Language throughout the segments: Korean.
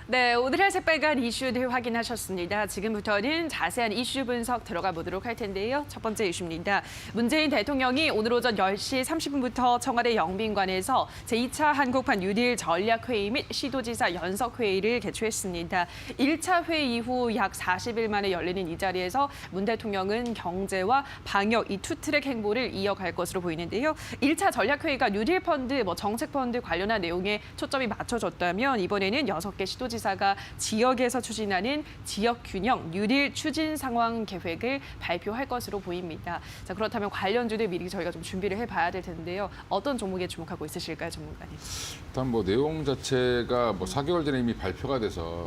네, 오늘의 새빨간 이슈들 확인하셨습니다. 지금부터는 자세한 이슈 분석 들어가 보도록 할 텐데요. 첫 번째 이슈입니다. 문재인 대통령이 오늘 오전 10시 30분부터 청와대 영빈관에서 제2차 한국판 뉴딜 전략회의 및 시도지사 연석회의를 개최했습니다. 1차 회의 이후 약 40일 만에 열리는 이 자리에서 문 대통령은 경제와 방역 이 투트랙 행보를 이어갈 것으로 보이는데요. 1차 전략회의가 뉴딜 펀드, 정책 펀드 관련한 내용에 초점이 맞춰졌다면 이번에는 6개 시도지사가 지역에서 추진하는 지역 균형 뉴딜 추진 상황 계획을 발표할 것으로 보입니다. 자, 그렇다면 관련주들 미리 저희가 좀 준비를 해봐야 될 텐데요. 어떤 종목에 주목하고 있으실까요, 전문가님? 일단 내용 자체가 4개월 전에 이미 발표가 돼서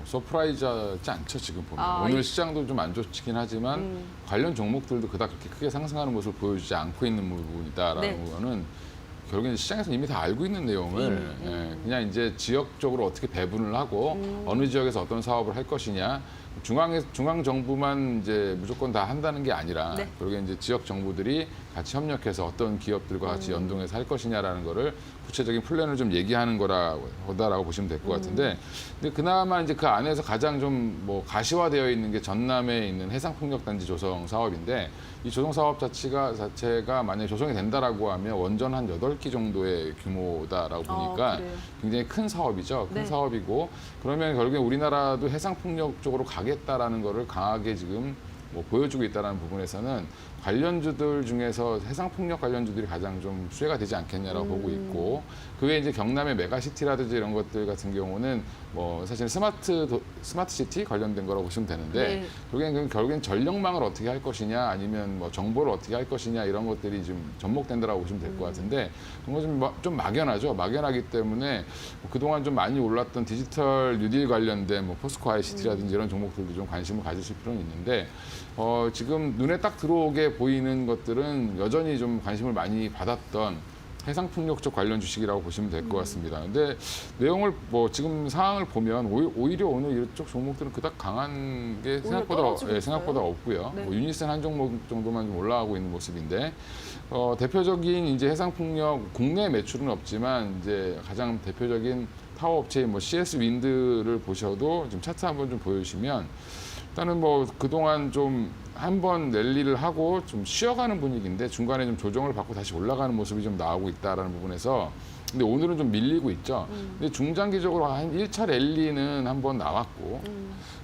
서프라이즈하지 않죠, 지금 보면. 오늘 시장도 좀 안 좋긴 하지만 관련 종목들도 그닥 그렇게 크게 상승하는 모습을 보여주지 않고 있는 부분이다라는 거는 결국엔 시장에서 이미 다 알고 있는 내용을 그냥 이제 지역적으로 어떻게 배분을 하고 어느 지역에서 어떤 사업을 할 것이냐, 중앙 정부만 이제 무조건 다 한다는 게 아니라 결국엔 이제 지역 정부들이 같이 협력해서 어떤 기업들과 같이 연동해서 할 것이냐라는 거를 구체적인 플랜을 좀 얘기하는 거다라고 보시면 될 것 같은데, 근데 그나마 이제 그 안에서 가장 좀 가시화되어 있는 게 전남에 있는 해상풍력단지 조성 사업인데, 이 조성 사업 자체가 만약에 조성이 된다라고 하면 원전 한 8기 정도의 규모다라고 보니까 굉장히 큰 사업이죠. 큰 사업이고, 그러면 결국에 우리나라도 해상풍력 쪽으로 가겠다라는 거를 강하게 지금 보여주고 있다는 부분에서는 관련주들 중에서 해상풍력 관련주들이 가장 좀 수혜가 되지 않겠냐라고 보고 있고, 그 외에 이제 경남의 메가시티라든지 이런 것들 같은 경우는 사실 스마트시티 관련된 거라고 보시면 되는데, 결국엔 전력망을 어떻게 할 것이냐, 아니면 정보를 어떻게 할 것이냐, 이런 것들이 좀 접목된다라고 보시면 될 것 같은데, 그런 좀 막연하죠. 막연하기 때문에 그동안 좀 많이 올랐던 디지털 뉴딜 관련된 포스코 ICT라든지 이런 종목들도 좀 관심을 가지실 필요는 있는데, 지금 눈에 딱 들어오게 보이는 것들은 여전히 좀 관심을 많이 받았던 해상풍력 쪽 관련 주식이라고 보시면 될 것 같습니다. 근데 내용을 지금 상황을 보면 오히려 오늘 이쪽 종목들은 그닥 강한 게 생각보다 없고요. 유니슨 한 종목 정도만 좀 올라가고 있는 모습인데, 대표적인 이제 해상풍력 국내 매출은 없지만 이제 가장 대표적인 타워 업체인 CS 윈드를 보셔도 지금 차트 한번 좀 보여주시면, 일단은 그동안 좀 한번 랠리를 하고 좀 쉬어가는 분위기인데 중간에 좀 조정을 받고 다시 올라가는 모습이 좀 나오고 있다라는 부분에서, 근데 오늘은 좀 밀리고 있죠. 근데 중장기적으로 한 1차 랠리는 한번 나왔고,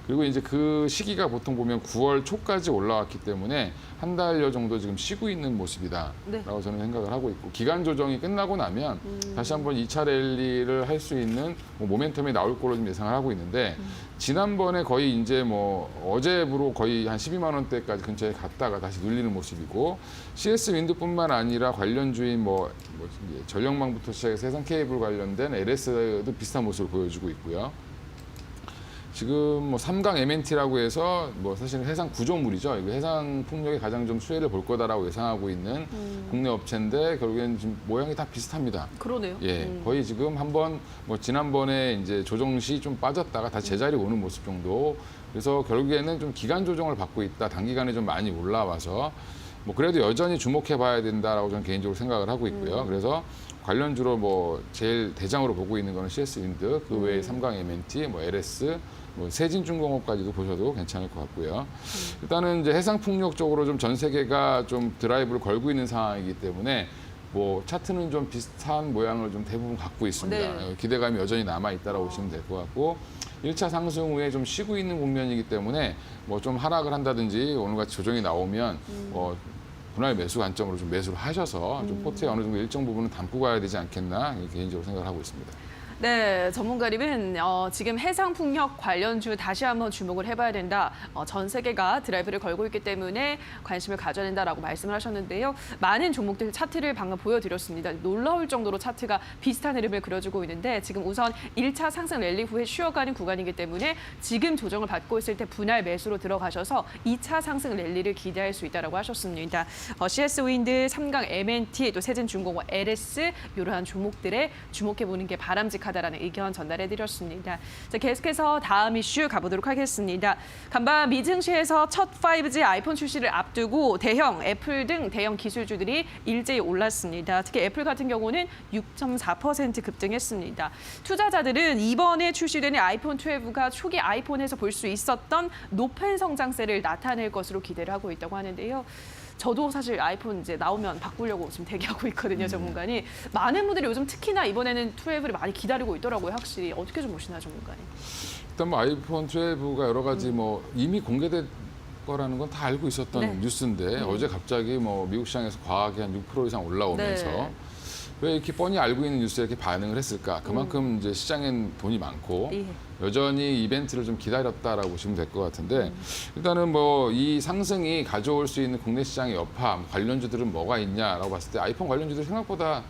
그리고 이제 그 시기가 보통 보면 9월 초까지 올라왔기 때문에 한 달여 정도 지금 쉬고 있는 모습이다라고 저는 생각을 하고 있고, 기간 조정이 끝나고 나면 다시 한번 2차 랠리를 할 수 있는 모멘텀이 나올 거로 좀 예상을 하고 있는데, 지난번에 거의 이제 어제부로 거의 한 12만 원대까지 근처에 갔다가 다시 눌리는 모습이고, CS 윈드뿐만 아니라 관련주인 전력망부터 시작해서 해상 케이블 관련된 LS도 비슷한 모습을 보여주고 있고요. 지금 3강 MNT라고 해서 사실 해상 구조물이죠. 이거 해상 풍력에 가장 좀 수혜를 볼 거다라고 예상하고 있는 국내 업체인데, 결국에는 지금 모양이 다 비슷합니다. 그러네요. 거의 지금 한번 지난번에 이제 조정 시 좀 빠졌다가 다시 제자리 오는 모습 정도. 그래서 결국에는 좀 기간 조정을 받고 있다. 단기간에 좀 많이 올라와서 그래도 여전히 주목해 봐야 된다라고 저는 개인적으로 생각을 하고 있고요. 그래서 관련주로 제일 대장으로 보고 있는 거는 CS 윈드, 그 외에 3강 MNT, LS, 세진중공업까지도 보셔도 괜찮을 것 같고요. 일단은 이제 해상풍력 쪽으로 좀 전 세계가 좀 드라이브를 걸고 있는 상황이기 때문에 차트는 좀 비슷한 모양을 좀 대부분 갖고 있습니다. 기대감이 여전히 남아 있다라고 보시면 될 것 같고, 1차 상승 후에 좀 쉬고 있는 국면이기 때문에 좀 하락을 한다든지 오늘같이 조정이 나오면 분할 매수 관점으로 좀 매수를 하셔서 좀 포트에 어느 정도 일정 부분은 담고 가야 되지 않겠나 개인적으로 생각을 하고 있습니다. 네, 전문가님은 지금 해상풍력 관련주 다시 한번 주목을 해봐야 된다. 전 세계가 드라이브를 걸고 있기 때문에 관심을 가져야 된다라고 말씀을 하셨는데요. 많은 종목들 차트를 방금 보여드렸습니다. 놀라울 정도로 차트가 비슷한 흐름을 그려주고 있는데, 지금 우선 1차 상승 랠리 후에 쉬어가는 구간이기 때문에 지금 조정을 받고 있을 때 분할 매수로 들어가셔서 2차 상승 랠리를 기대할 수 있다고 하셨습니다. CS 윈드, 3강 MNT, 또 세진중공업, LS 이러한 종목들에 주목해보는 게 바람직하다. 부족하다라는 의견 전달해드렸습니다. 자, 계속해서 다음 이슈 가보도록 하겠습니다. 간밤 미증시에서 첫 5G 아이폰 출시를 앞두고 대형 애플 등 대형 기술주들이 일제히 올랐습니다. 특히 애플 같은 경우는 6.4% 급등했습니다. 투자자들은 이번에 출시되는 아이폰 12가 초기 아이폰에서 볼 수 있었던 높은 성장세를 나타낼 것으로 기대를 하고 있다고 하는데요. 저도 사실 아이폰 이제 나오면 바꾸려고 지금 대기하고 있거든요, 전문가님. 많은 분들이 요즘 특히나 이번에는 12를 많이 기다리고 있더라고요, 확실히. 어떻게 좀 보시나요, 전문가님? 일단 뭐 아이폰 12가 여러 가지 뭐 이미 공개된 거라는 건 다 알고 있었던 네. 뉴스인데 어제 갑자기 뭐 미국 시장에서 과하게 한 6% 이상 올라오면서 네. 왜 이렇게 뻔히 알고 있는 뉴스에 이렇게 반응을 했을까? 그만큼 이제 시장엔 돈이 많고 예. 여전히 이벤트를 좀 기다렸다라고 보시면 될 것 같은데 일단은 뭐 이 상승이 가져올 수 있는 국내 시장의 여파 관련주들은 뭐가 있냐라고 봤을 때 아이폰 관련주들 생각보다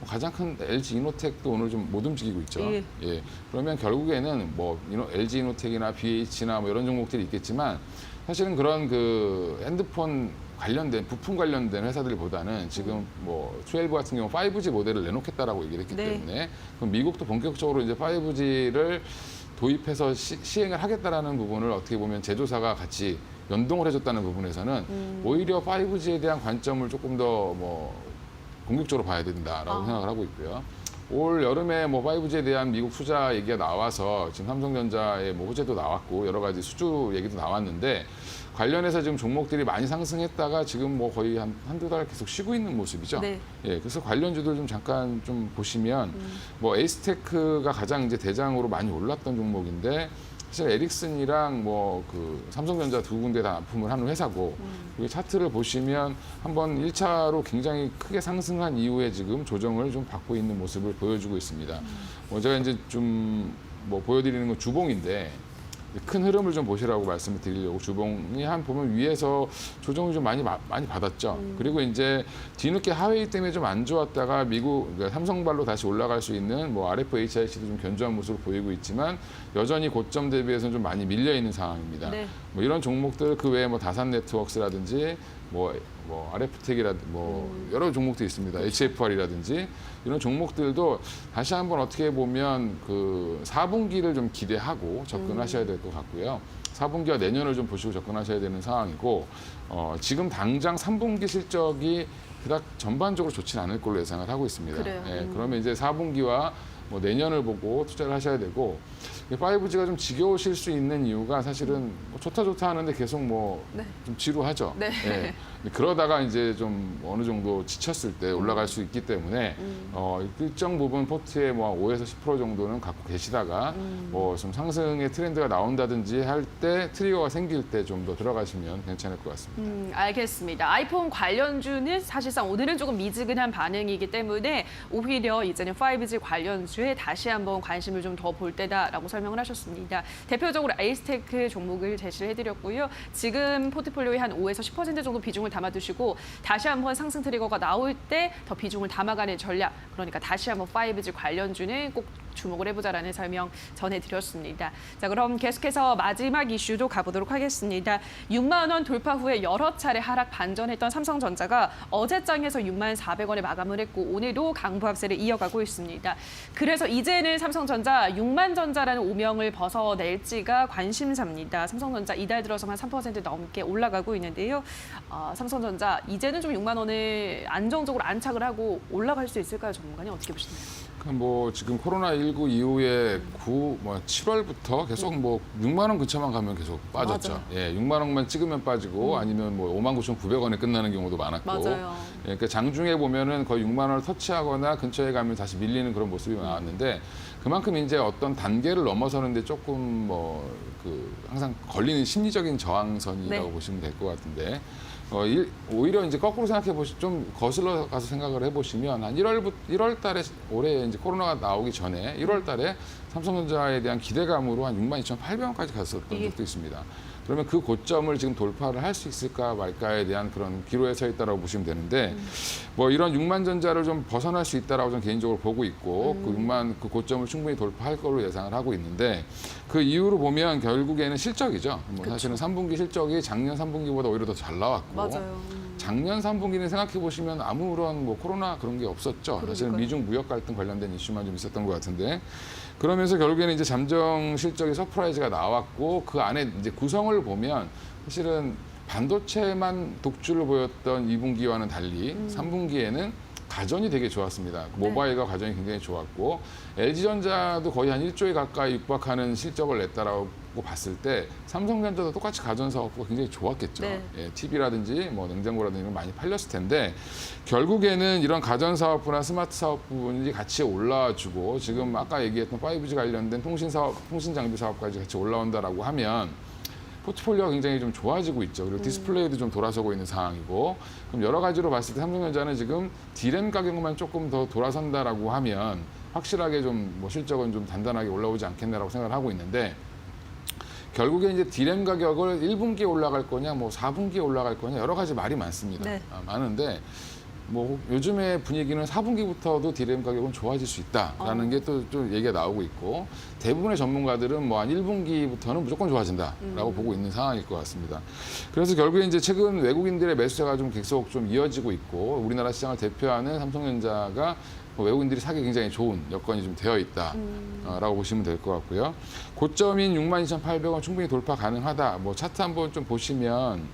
가장 큰 LG 이노텍도 오늘 좀 못 움직이고 있죠. 예. 예. 그러면 결국에는 뭐 LG 이노텍이나 BH나 뭐 이런 종목들이 있겠지만 사실은 그런 그 핸드폰 관련된 부품 관련된 회사들보다는 지금 뭐 12 같은 경우 5G 모델을 내놓겠다라고 얘기를 했기 네. 때문에 그럼 미국도 본격적으로 이제 5G를 도입해서 시행을 하겠다라는 부분을 어떻게 보면 제조사가 같이 연동을 해줬다는 부분에서는 오히려 5G에 대한 관점을 조금 더 뭐 공격적으로 봐야 된다라고 생각을 하고 있고요. 올 여름에 뭐 5G에 대한 미국 투자 얘기가 나와서 지금 삼성전자의 뭐 호재도 나왔고 여러 가지 수주 얘기도 나왔는데 관련해서 지금 종목들이 많이 상승했다가 지금 뭐 거의 한두 달 계속 쉬고 있는 모습이죠. 네. 예, 그래서 관련주들 좀 잠깐 좀 보시면 뭐 에이스테크가 가장 이제 대장으로 많이 올랐던 종목인데 사실 에릭슨이랑 뭐 그 삼성전자 두 군데 다 납품을 하는 회사고 그 차트를 보시면 한번 1차로 굉장히 크게 상승한 이후에 지금 조정을 좀 받고 있는 모습을 보여주고 있습니다. 뭐 제가 이제 좀 뭐 보여드리는 건 주봉인데 큰 흐름을 좀 보시라고 말씀을 드리려고 주봉이 한 보면 위에서 조정을 좀 많이 받았죠. 그리고 이제 뒤늦게 하회이 때문에 좀 안 좋았다가 미국 그러니까 삼성발로 다시 올라갈 수 있는 뭐 RFHIC도 좀 견조한 모습을 보이고 있지만 여전히 고점 대비해서는 좀 많이 밀려 있는 상황입니다. 네. 뭐 이런 종목들 그 외에 뭐 다산 네트워크스라든지 뭐 RF텍이라든지 뭐 여러 종목도 있습니다. HFR이라든지 이런 종목들도 다시 한번 어떻게 보면 그 4분기를 좀 기대하고 접근하셔야 될 것 같고요. 4분기와 내년을 좀 보시고 접근하셔야 되는 상황이고 지금 당장 3분기 실적이 그닥 전반적으로 좋지는 않을 걸로 예상을 하고 있습니다. 그래요. 예, 그러면 이제 4분기와 뭐 내년을 보고 투자를 하셔야 되고 5G가 좀 지겨우실 수 있는 이유가 사실은 뭐 좋다 하는데 계속 뭐 좀 지루하죠. 네. 예. 그러다가 이제 좀 어느 정도 지쳤을 때 올라갈 수 있기 때문에 일정 부분 포트에 뭐 5에서 10% 정도는 갖고 계시다가 뭐 좀 상승의 트렌드가 나온다든지 할 때 트리거가 생길 때 좀 더 들어가시면 괜찮을 것 같습니다. 알겠습니다. 아이폰 관련주는 사실상 오늘은 조금 미지근한 반응이기 때문에 오히려 이제는 5G 관련주에 다시 한번 관심을 좀 더 볼 때다라고 설명을 하셨습니다. 대표적으로 에이스테크 종목을 제시를 해드렸고요. 지금 포트폴리오에 한 5에서 10% 정도 비중을 담아두시고 다시 한번 상승 트리거가 나올 때 더 비중을 담아가는 전략. 그러니까 다시 한번 5G 관련주는 꼭 주목을 해보자라는 설명 전해드렸습니다. 자, 그럼 계속해서 마지막 이슈도 가보도록 하겠습니다. 6만 원 돌파 후에 여러 차례 하락 반전했던 삼성전자가 어제장에서 6만 400원에 마감을 했고 오늘도 강보합세를 이어가고 있습니다. 그래서 이제는 삼성전자 6만 전자라는 오명을 벗어낼지가 관심사입니다. 삼성전자 이달 들어서만 3% 넘게 올라가고 있는데요. 삼성전자 이제는 좀 6만 원을 안정적으로 안착을 하고 올라갈 수 있을까요, 전문가님? 어떻게 보시나요? 뭐 지금 코로나19 이후에 7월부터 계속 뭐 6만 원 근처만 가면 계속 빠졌죠. 맞아요. 예, 6만 원만 찍으면 빠지고 아니면 뭐 59,900원에 끝나는 경우도 많았고. 맞아요. 예, 그러니까 장중에 보면은 거의 6만 원을 터치하거나 근처에 가면 다시 밀리는 그런 모습이 나왔는데 그만큼 이제 어떤 단계를 넘어서는데 조금 뭐 그 항상 걸리는 심리적인 저항선이라고 네. 보시면 될 것 같은데. 오히려 이제 거꾸로 생각해 좀 거슬러 가서 생각을 해보시면 한 1월 달에 올해 이제 코로나가 나오기 전에 1월 달에 삼성전자에 대한 기대감으로 한 62,800원까지 갔었던 예. 적도 있습니다. 그러면 그 고점을 지금 돌파를 할 수 있을까 말까에 대한 그런 기로에 서 있다라고 보시면 되는데 뭐 이런 6만 전자를 좀 벗어날 수 있다라고 저는 개인적으로 보고 있고 그 6만 그 고점을 충분히 돌파할 거로 예상을 하고 있는데 그 이유로 보면 결국에는 실적이죠. 뭐 사실은 3분기 실적이 작년 3분기보다 오히려 더 잘 나왔고 맞아요. 작년 3분기는 생각해 보시면 아무런 뭐 코로나 그런 게 없었죠. 사실은 미중 무역 갈등 관련된 이슈만 좀 있었던 것 같은데 그러면서 결국에는 이제 잠정 실적의 서프라이즈가 나왔고 그 안에 이제 구성을 보면 사실은 반도체만 독주를 보였던 2분기와는 달리 3분기에는 가전이 되게 좋았습니다. 모바일과 가전이 굉장히 좋았고 LG전자도 거의 한 1조에 가까이 육박하는 실적을 냈다라고 봤을 때 삼성전자도 똑같이 가전 사업부가 굉장히 좋았겠죠. 네. 예, TV라든지 뭐 냉장고라든지 이런 거 많이 팔렸을 텐데 결국에는 이런 가전 사업부나 스마트 사업부분이 같이 올라와주고 지금 아까 얘기했던 5G 관련된 통신 사업, 통신 장비 사업까지 같이 올라온다라고 하면 포트폴리오가 굉장히 좀 좋아지고 있죠. 그리고 디스플레이도 좀 돌아서고 있는 상황이고 그럼 여러 가지로 봤을 때 삼성전자는 지금 D램 가격만 조금 더 돌아선다라고 하면 확실하게 좀 뭐 실적은 좀 단단하게 올라오지 않겠나라고 생각을 하고 있는데 결국에 이제 D램 가격을 1분기에 올라갈 거냐, 뭐 4분기에 올라갈 거냐 여러 가지 말이 많습니다. 네. 많은데 뭐 요즘의 분위기는 4분기부터도 D램 가격은 좋아질 수 있다라는 게 또 좀 얘기가 나오고 있고 대부분의 전문가들은 뭐 한 1분기부터는 무조건 좋아진다라고 보고 있는 상황일 것 같습니다. 그래서 결국에 이제 최근 외국인들의 매수세가 좀 계속 좀 이어지고 있고 우리나라 시장을 대표하는 삼성전자가 뭐 외국인들이 사기 굉장히 좋은 여건이 좀 되어 있다라고 보시면 될 것 같고요. 고점인 62,800원 충분히 돌파 가능하다. 뭐 차트 한번 좀 보시면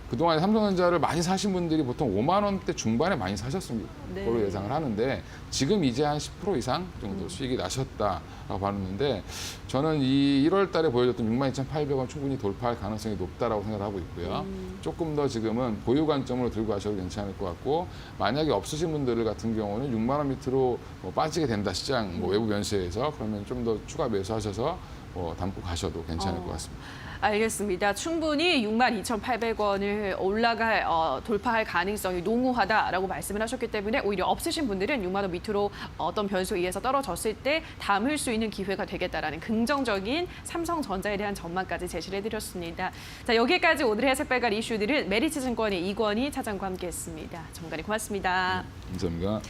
그동안 삼성전자를 많이 사신 분들이 보통 5만 원대 중반에 많이 사셨을 거로 예상을 하는데 지금 이제 한 10% 이상 정도 수익이 나셨다라고 봤는데 저는 이 1월 달에 보여줬던 62,800원 충분히 돌파할 가능성이 높다라고 생각을 하고 있고요. 조금 더 지금은 보유 관점으로 들고 가셔도 괜찮을 것 같고 만약에 없으신 분들 같은 경우는 6만 원 밑으로 뭐 빠지게 된다 시장 뭐 외부 변수에서 그러면 좀 더 추가 매수하셔서 담고 가셔도 괜찮을 것 같습니다. 알겠습니다. 충분히 62,800원을 돌파할 가능성이 농후하다라고 말씀을 하셨기 때문에 오히려 없으신 분들은 6만 원 밑으로 어떤 변수에 의해서 떨어졌을 때 담을 수 있는 기회가 되겠다라는 긍정적인 삼성전자에 대한 전망까지 제시를 해드렸습니다. 자, 여기까지 오늘의 색깔 이슈들은 메리츠증권의 이권희 차장과 함께했습니다. 전문가님 고맙습니다. 감사합니다.